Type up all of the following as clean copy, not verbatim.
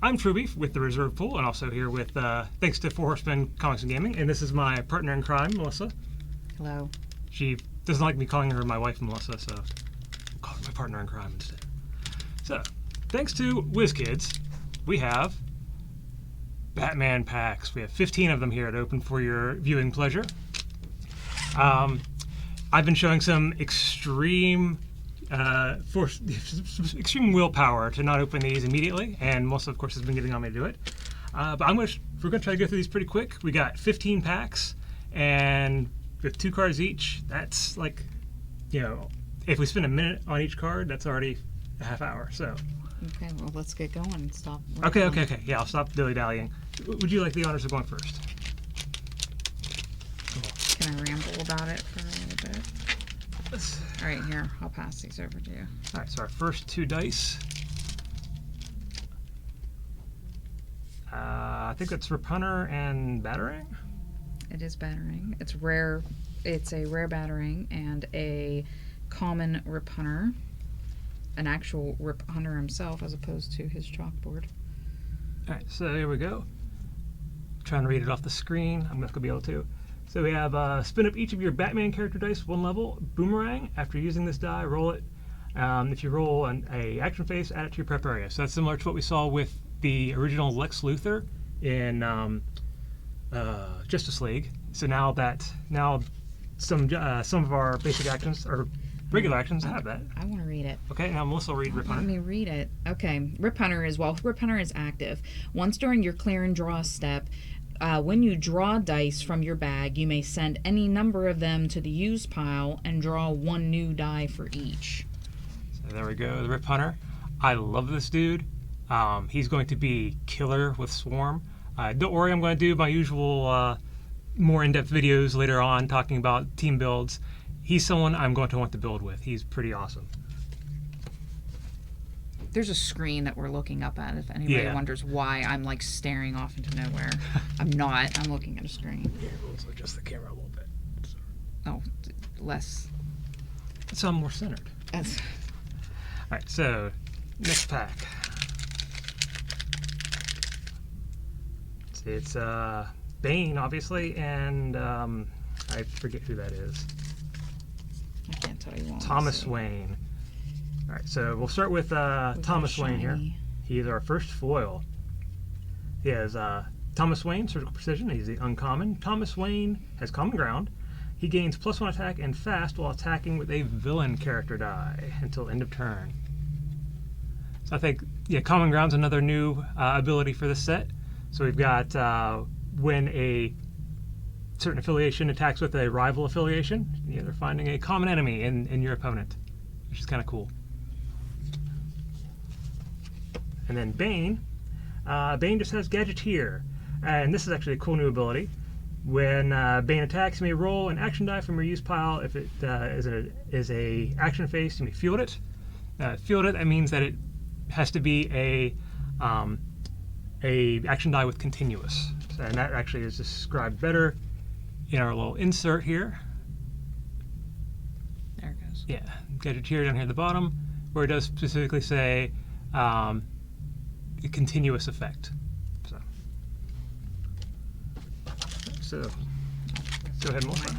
I'm Trubie with the Reserve Pool, and also here with, thanks to Horsemen Comics and Gaming, and this is my partner in crime, Melissa. Hello. She doesn't like me calling her my wife, Melissa, so I'll call her my partner in crime instead. So, thanks to WizKids, we have Batman packs. We have 15 of them here to open for your viewing pleasure. I've been showing some extreme extreme willpower to not open these immediately, and Melissa, of course, has been getting on me to do it. But we're going to try to go through these pretty quick. We got 15 packs, and with 2 cards each, that's like, if we spend a minute on each card, that's already a half hour. So. Okay, well, let's get going. Stop. Okay. Yeah, I'll stop dilly-dallying. Would you like the honors of going first? Cool. Can I ramble about it for a little bit? All right, here. I'll pass these over to you. All right, so our first 2 dice. I think that's Repunner and Battering. It is Battering. It's rare. It's a rare Battering and a common Repunner. An actual Repunner himself, as opposed to his chalkboard. All right, so here we go. Trying to read it off the screen. I'm not going to be able to. So we have spin up each of your Batman character dice 1 level. Boomerang. After using this die, roll it. If you roll an action face, add it to your prep area. So that's similar to what we saw with the original Lex Luthor in Justice League. So now some of our basic actions or regular actions have that. I want to read it. Okay, now Melissa will read Rip Hunter. Let me read it. Okay, Rip Hunter Rip Hunter is active. Once during your clear and draw step, when you draw dice from your bag, you may send any number of them to the use pile and draw 1 new die for each. So there we go, the Rip Hunter. I love this dude. He's going to be killer with Swarm. Don't worry, I'm going to do my usual more in-depth videos later on talking about team builds. He's someone I'm going to want to build with. He's pretty awesome. There's a screen that we're looking up at if anybody wonders why I'm like staring off into nowhere. I'm not. I'm looking at a screen. Yeah, let's adjust the camera a little bit. Oh, less. So I'm more centered. All right, so next pack. It's Bane, obviously, and I forget who that is. I can't tell you. Thomas Wayne. All right, so we'll start with Thomas Wayne here. He's our first foil. He has Thomas Wayne, Surgical Precision. He's the uncommon. Thomas Wayne has Common Ground. He gains +1 attack and fast while attacking with a villain character die until end of turn. So I think, Common Ground's another new ability for this set. So we've got when a certain affiliation attacks with a rival affiliation, they're finding a common enemy in your opponent, which is kind of cool. And then Bane. Bane just has Gadgeteer, and this is actually a cool new ability. When Bane attacks, you may roll an action die from your use pile. If it is a action face, you may field it. Field it, that means that it has to be a action die with continuous, and that actually is described better in our little insert here. There it goes. Yeah, Gadgeteer down here at the bottom, where it does specifically say a continuous effect. So go ahead, Melissa.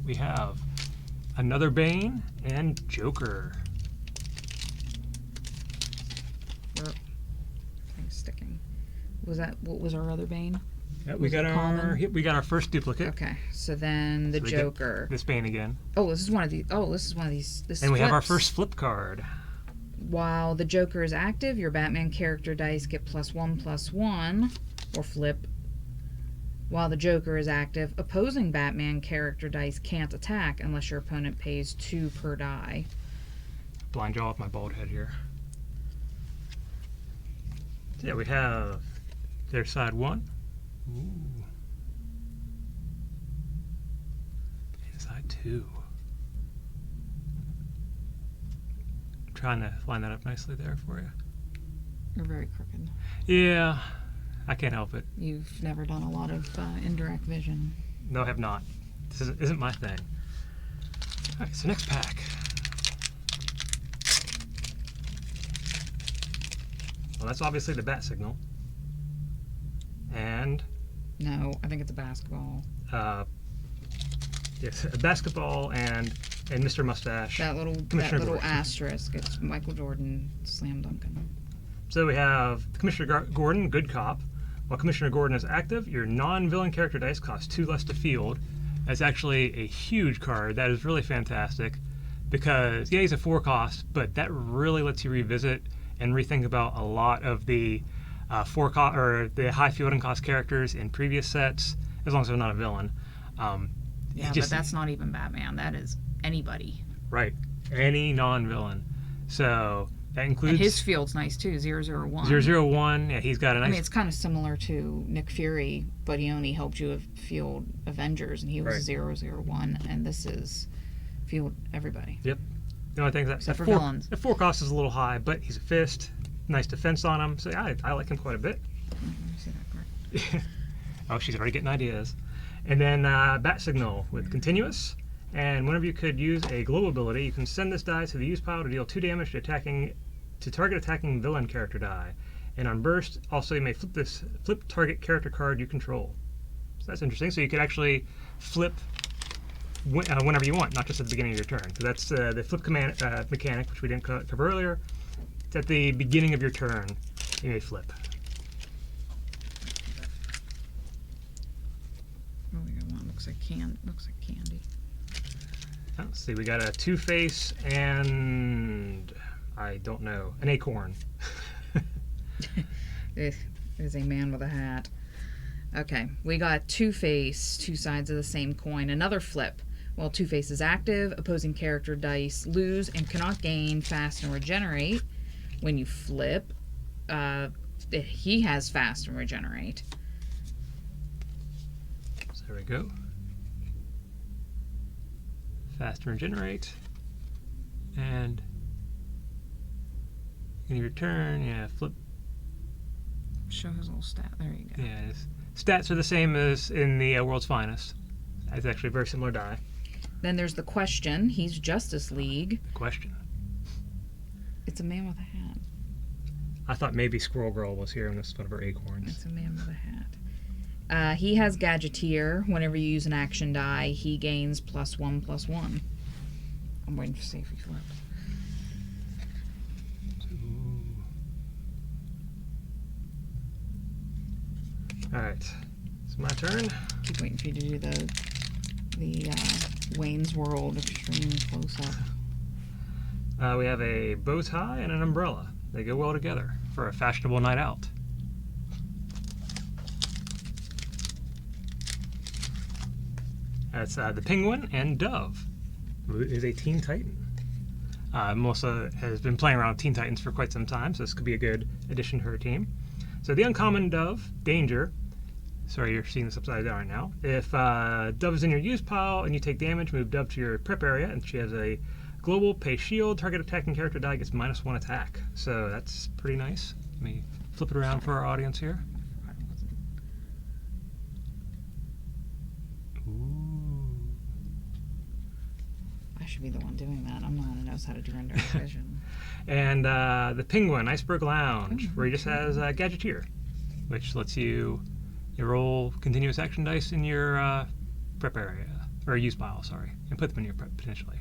We have another Bane and Joker. Thing's sticking. What was our other Bane? Yeah, we got our first duplicate. Okay, so then the Joker. This Bane again. Oh, this is one of these. And we have our first flip card. While the Joker is active, your Batman character dice get +1/+1, or flip. While the Joker is active, opposing Batman character dice can't attack unless your opponent pays 2 per die. Blind jaw with my bald head here. So yeah, we have their side 1. Ooh. And side 2. Trying to line that up nicely there for you. You're very crooked. Yeah, I can't help it. You've never done a lot of indirect vision. No, I have not. This isn't my thing. All right, so next pack. Well, that's obviously the bat signal. And No, I think it's a basketball. yes, a basketball and Mr. Mustache. That little asterisk. It's Michael Jordan slam dunking. So we have Commissioner Gordon, good cop. While Commissioner Gordon is active, your non-villain character dice cost 2 less to field. That's actually a huge card. That is really fantastic because, yeah, he's a 4 cost, but that really lets you revisit and rethink about a lot of the the high fielding cost characters in previous sets, as long as they're not a villain. Yeah, but that's not even Batman. That is anybody. Right. Any non-villain. So that includes... And his field's nice too, 001. 001, yeah, he's got a nice... I mean, it's kind of similar to Nick Fury, but he only helped you field Avengers, and he was 001, and this is field everybody. Yep. The only thing is Except for villains. The 4 cost is a little high, but he's a fist, nice defense on him, so yeah, I like him quite a bit. Let me see that card. Oh, she's already getting ideas. And then Bat Signal with Continuous. And whenever you could use a global ability, you can send this die to the use pile to deal 2 damage to target attacking villain character die. And on burst, also you may flip target character card you control. So that's interesting. So you could actually flip whenever you want, not just at the beginning of your turn. So that's the flip command mechanic, which we didn't cover earlier. It's at the beginning of your turn, you may flip. Oh, we got one. Looks like candy. Let's see, we got a Two-Face and I don't know, an acorn. It is a man with a hat. Okay, we got Two-Face, 2 sides of the same coin. Another flip. While Two-Face is active, opposing character dice lose and cannot gain fast and regenerate. When you flip, he has fast and regenerate. So there we go. Fast and regenerate. And in your turn, yeah, flip. Show his little stat. There you go. Yeah, his stats are the same as in the World's Finest. It's actually a very similar die. Then there's the question. He's Justice League. Question. It's a man with a hat. I thought maybe Squirrel Girl was here and this is one of her acorns. It's a man with a hat. He has Gadgeteer. Whenever you use an action die, he gains +1/+1. I'm waiting to see if he flips. Alright, it's my turn. Keep waiting for you to do the Wayne's World extreme close-up. We have a bow tie and an umbrella. They go well together for a fashionable night out. That's the Penguin and Dove, who is a Teen Titan. Melissa has been playing around with Teen Titans for quite some time, so this could be a good addition to her team. So the uncommon Dove, Danger. Sorry, you're seeing this upside down right now. If Dove is in your use pile and you take damage, move Dove to your prep area, and she has a global pay shield. Target attacking character die gets -1 attack. So that's pretty nice. Let me flip it around for our audience here. Ooh. I should be the one doing that. I'm the one who knows how to do indirect vision. And the Penguin, Iceberg Lounge, where he just has Gadgeteer, which lets you roll continuous action dice in your prep area, or use pile, sorry, and put them in your prep potentially.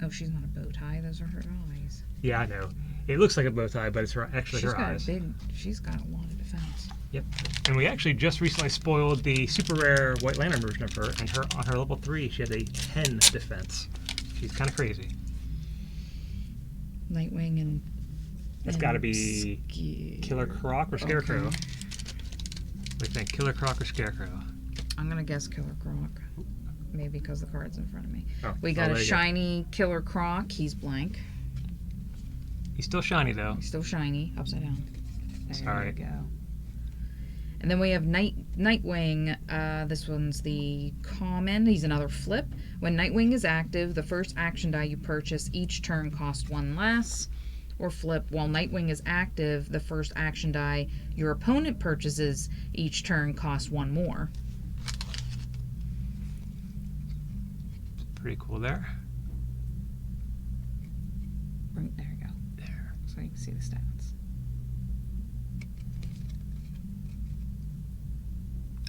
Oh, she's not a bow tie. Those are her eyes. Yeah, I know. It looks like a bow tie, but it's actually her eyes. She's got a lot of defense. Yep. And we actually just recently spoiled the super rare White Lantern version of her, and on her level 3, she has a 10 defense. She's kind of crazy. Nightwing and... That's got to be Killer Croc or Scarecrow. Okay. What do you think, Killer Croc or Scarecrow? I'm going to guess Killer Croc. Maybe because the card's in front of me. Oh, we got a shiny Killer Croc. He's blank. He's still shiny, though. He's still shiny. Upside down. There you go. And then we have Nightwing. This one's the common. He's another flip. When Nightwing is active, the first action die you purchase each turn costs 1 less. Or flip, while Nightwing is active, the first action die your opponent purchases each turn costs 1 more. Pretty cool there. There you go. There. see the stats.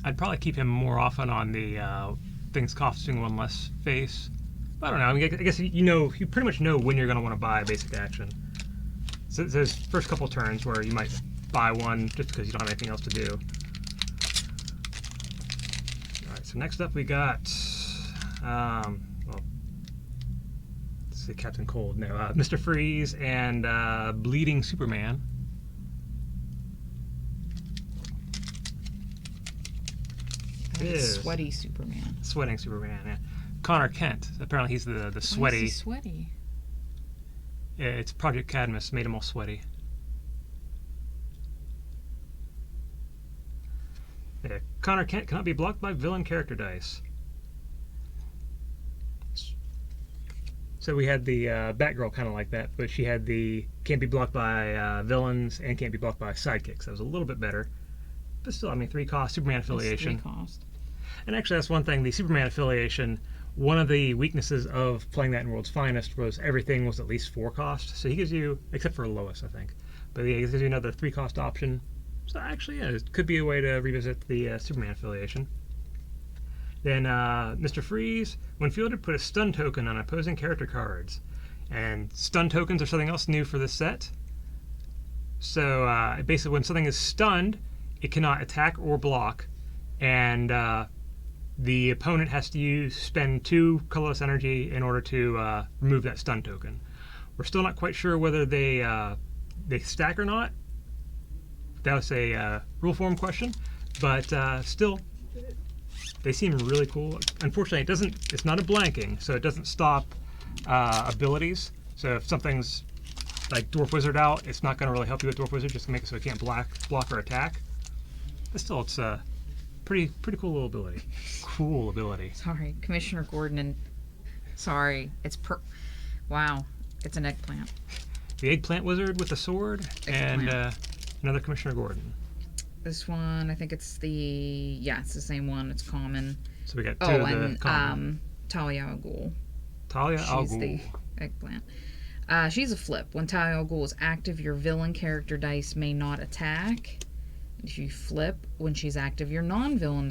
I'd probably keep him more often on the things costing one less face. But I don't know. I mean, I guess you pretty much know when you're going to want to buy a basic action. So there's first couple turns where you might buy one just because you don't have anything else to do. All right. So next up we got, well, let's see, Captain Cold. No, Mr. Freeze and Bleeding Superman. Sweaty Superman. Sweating Superman, yeah. Connor Kent. Apparently he's the sweaty. Why is he sweaty? Yeah, it's Project Cadmus made him all sweaty. Yeah, Connor Kent cannot be blocked by villain character dice. So we had the Batgirl kind of like that, but she had the can't be blocked by villains and can't be blocked by sidekicks. That was a little bit better. But still, I mean, 3-cost Superman affiliation. 3-cost. And actually, that's one thing. The Superman affiliation, one of the weaknesses of playing that in World's Finest was everything was at least 4-cost. So he gives you, except for Lois, I think. But he gives you another 3-cost option. So actually, yeah, it could be a way to revisit the Superman affiliation. Then Mr. Freeze, when fielded, put a stun token on opposing character cards. And stun tokens are something else new for this set. So basically, when something is stunned, it cannot attack or block, and the opponent has to spend 2 colorless energy in order to remove that stun token. We're still not quite sure whether they stack or not. That was a rule form question, but still, they seem really cool. Unfortunately, it's not a blanking, so it doesn't stop abilities. So if something's like Dwarf Wizard out, it's not going to really help you with Dwarf Wizard, just to make it so it can't block or attack. But still, it's a pretty cool little ability. Cool ability. Sorry, Commissioner Gordon and... Sorry, it's wow, it's an eggplant. The Eggplant Wizard with a sword, Eggplant. And another Commissioner Gordon. This one, I think it's it's the same one. It's common. So we got two of the common. Talia al Ghul. Talia al Ghul. She's the eggplant. She's a flip. When Talia al Ghul is active, your villain character dice may not attack. If you flip, when she's active, your non-villain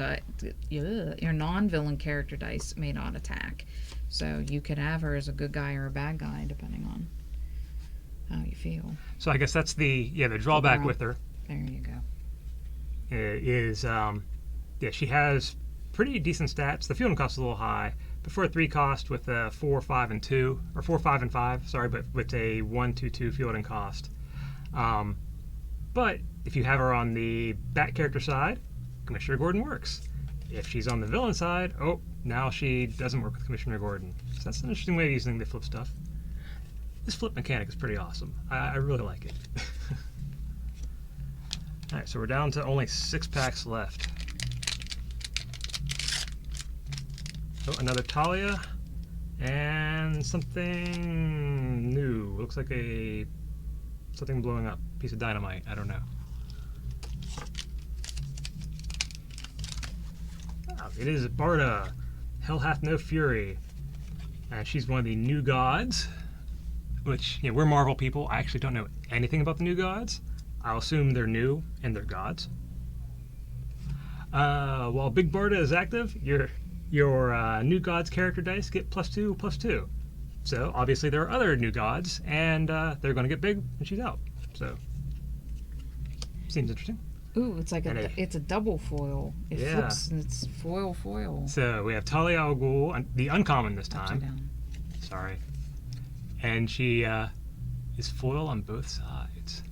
character dice may not attack. So you could have her as a good guy or a bad guy, depending on how you feel. So I guess that's the drawback with her. There you go. She has pretty decent stats. The fielding cost is a little high. But for a 3-cost with a 4, 5, and 2, or 4, 5, and 5, sorry, but with a 1, 2, 2 fielding cost. But if you have her on the Bat character side, Commissioner Gordon works. If she's on the villain side, now she doesn't work with Commissioner Gordon. So that's an interesting way of using the flip stuff. This flip mechanic is pretty awesome. I really like it. Alright, so we're down to only 6 packs left. Oh, another Talia, and something new. Looks like something blowing up. Piece of dynamite. I don't know. Oh, it is Barda. Hell hath no fury. And she's one of the new gods, which, we're Marvel people. I actually don't know anything about the new gods. I'll assume they're new and they're gods. While Big Barda is active, your new gods character dice get +2/+2. So obviously there are other new gods, and they're going to get big when she's out. So seems interesting. Ooh, it's like it's a double foil. It flips and it's foil. So we have Talia al Ghul, the uncommon this time. Upside down. Sorry, and she is foil on both sides.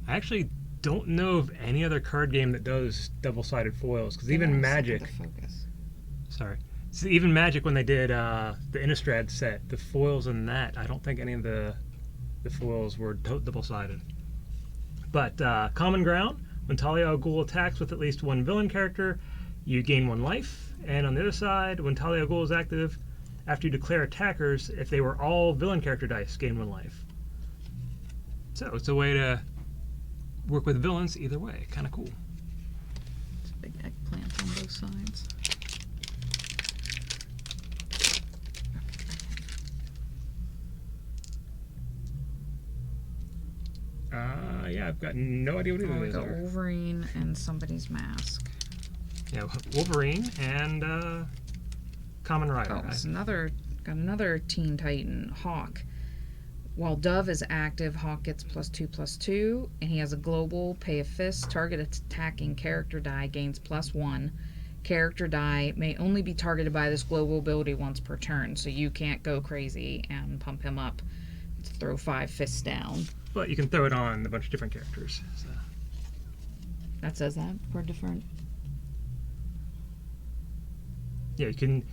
I actually don't know of any other card game that does double-sided foils, because even Magic. Sorry. So even Magic, when they did the Innistrad set, the foils in that, I don't think any of the foils were double-sided. But Common Ground, when Talia al Ghul attacks with at least one villain character, you gain 1 life. And on the other side, when Talia al Ghul is active, after you declare attackers, if they were all villain character dice, gain 1 life. So it's a way to work with villains either way. Kind of cool. It's a big eggplant on both sides. Yeah, I've got no idea what Oh, we these got are. Wolverine and somebody's mask. Yeah, Wolverine and Kamen Rider. Oh, it's got another Teen Titan, Hawk. While Dove is active, Hawk gets +2/+2, and he has a global pay a fist. Target attacking character die gains +1. Character die may only be targeted by this global ability once per turn, so you can't go crazy and pump him up to throw 5 fists down. But you can throw it on a bunch of different characters. So. That says that for different. Yeah, you can.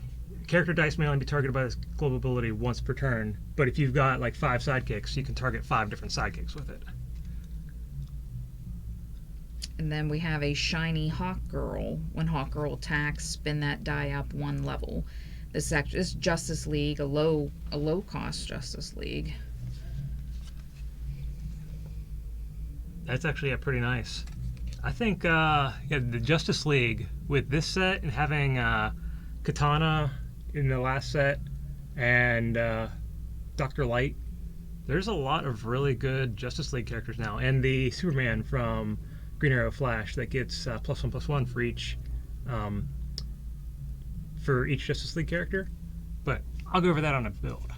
Character dice may only be targeted by this global ability once per turn, but if you've got like 5 sidekicks, you can target 5 different sidekicks with it. And then we have a shiny Hawk Girl. When Hawk Girl attacks, spin that die up 1 level. This is Justice League, a low cost Justice League. That's actually pretty nice. I think yeah, the Justice League with this set and having Katana in the last set and Dr. Light, there's a lot of really good Justice League characters now, and the Superman from Green Arrow Flash that gets +1/+1 for each Justice League character. But I'll go over that on a build.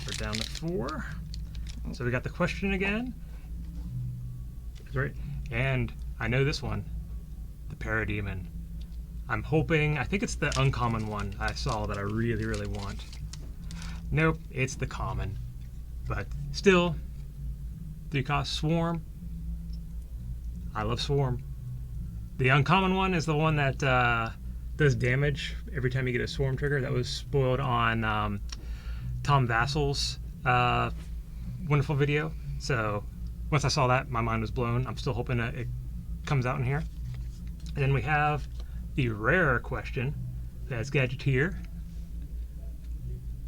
We're down to 4. So we got the question again. Right. And I know this one, the Parademon. I'm hoping, I think it's the uncommon one I saw that I really, really want. Nope, it's the common. But still, 3-cost Swarm. I love Swarm. The uncommon one is the one that does damage every time you get a Swarm trigger. That was spoiled on Tom Vassel's wonderful video. So once I saw that, my mind was blown. I'm still hoping that it comes out in here. And then we have the rare question. That's Gadgeteer.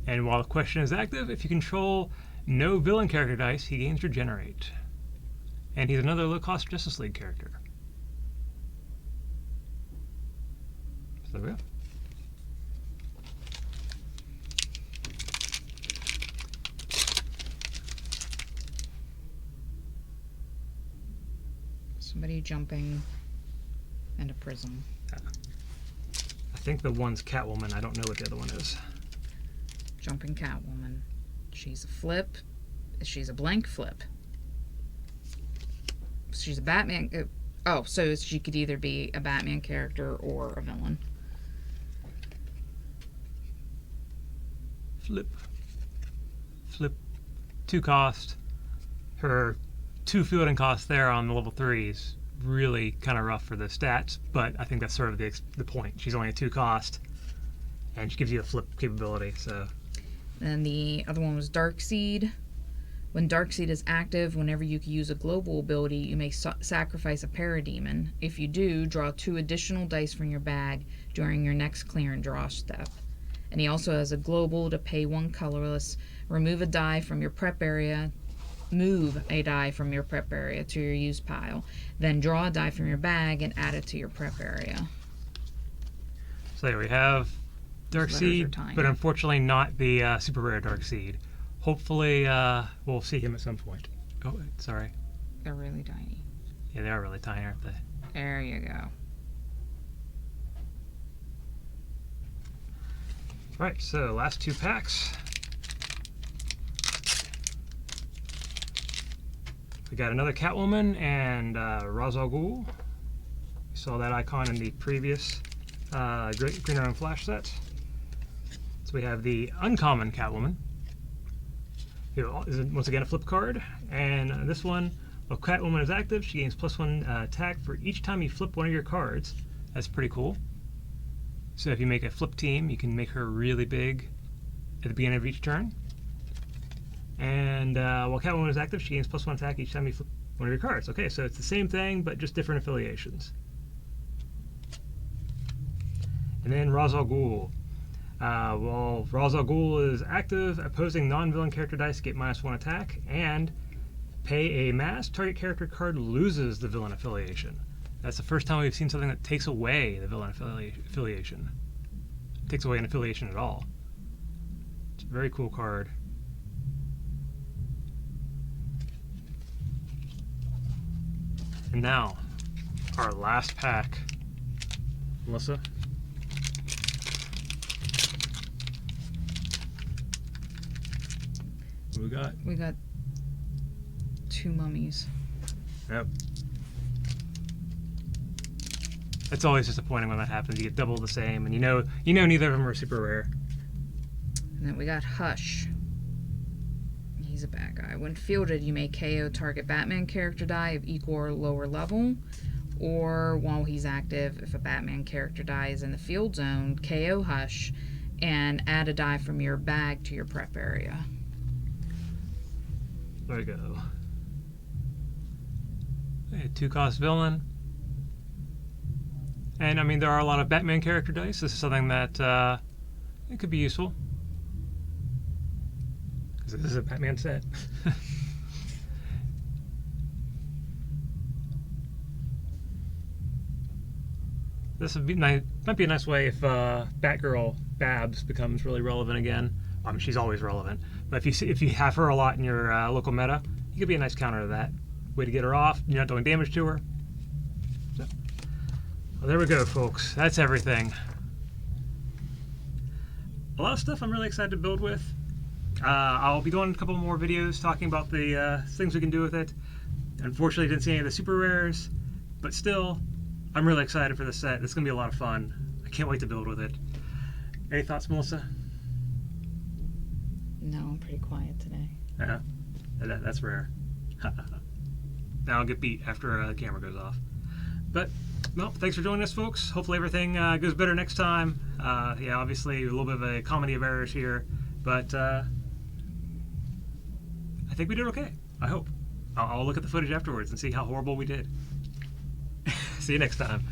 And while the question is active, if you control no villain character dice, he gains Regenerate. And he's another low-cost Justice League character. So there we go. Somebody jumping and a prism. I think the one's Catwoman. I don't know what the other one is. Jumping Catwoman. She's a flip. She's a blank flip. She's a Batman. Oh, so she could either be a Batman character or a villain. Flip. Flip. 2 cost. Her 2 fielding costs there on the level 3s. Really kind of rough for the stats, but I think that's sort of the point. She's only a 2 cost, and she gives you a flip capability. So. Then the other one was Darkseid. When Darkseid is active, whenever you can use a global ability, you may sacrifice a Parademon. If you do, draw 2 additional dice from your bag during your next clear and draw step. And he also has a global to pay 1 colorless, remove a die from your prep area, move a die from your prep area to your use pile, then draw a die from your bag and add it to your prep area. So there we have Darkseid, but unfortunately not the super rare Darkseid. Hopefully we'll see him at some point. Oh, sorry. They're really tiny. Yeah, they are really tiny, aren't they? There you go. Right, so last 2 packs. We got another Catwoman and Ra's al Ghul. We saw that icon in the previous Green Arrow Flash set. So we have the uncommon Catwoman. Here is once again a flip card, and this one, while Catwoman is active, she gains +1 attack for each time you flip one of your cards. That's pretty cool. So if you make a flip team, you can make her really big at the beginning of each turn. And while Catwoman is active, she gains +1 attack each time you flip one of your cards. Okay, so it's the same thing, but just different affiliations. And then Ra's al Ghul. While Ra's al Ghul is active, opposing non-villain character dice get -1 attack, and pay a mass, target character card loses the villain affiliation. That's the first time we've seen something that takes away the villain affiliation. Takes away an affiliation at all. It's a very cool card. And now, our last pack. Melissa? What do we got? We got 2 mummies. Yep. It's always disappointing when that happens. You get double the same, and you know neither of them are super rare. And then we got Hush. He's a bad guy. When fielded, you may KO target Batman character die of equal or lower level, or while he's active, if a Batman character die is in the field zone, KO Hush, and add a die from your bag to your prep area. There we go. A 2-cost villain. And I mean, there are a lot of Batman character dice. This is something that it could be useful. Because this is a Batman set. This would be nice. Might be a nice way if Batgirl Babs becomes really relevant again. I mean, she's always relevant. But if you have her a lot in your local meta, you could be a nice counter to that. Way to get her off. You're not doing damage to her. So, well, there we go, folks. That's everything. A lot of stuff I'm really excited to build with. I'll be doing a couple more videos talking about the things we can do with it. Unfortunately, didn't see any of the super rares, but still, I'm really excited for this set. It's going to be a lot of fun. I can't wait to build with it. Any thoughts, Melissa? No, I'm pretty quiet today. Yeah, that's rare. Now I'll get beat after the camera goes off. But, well, thanks for joining us, folks. Hopefully everything goes better next time. Yeah, obviously a little bit of a comedy of errors here, but I think we did okay. I hope. I'll look at the footage afterwards and see how horrible we did. See you next time.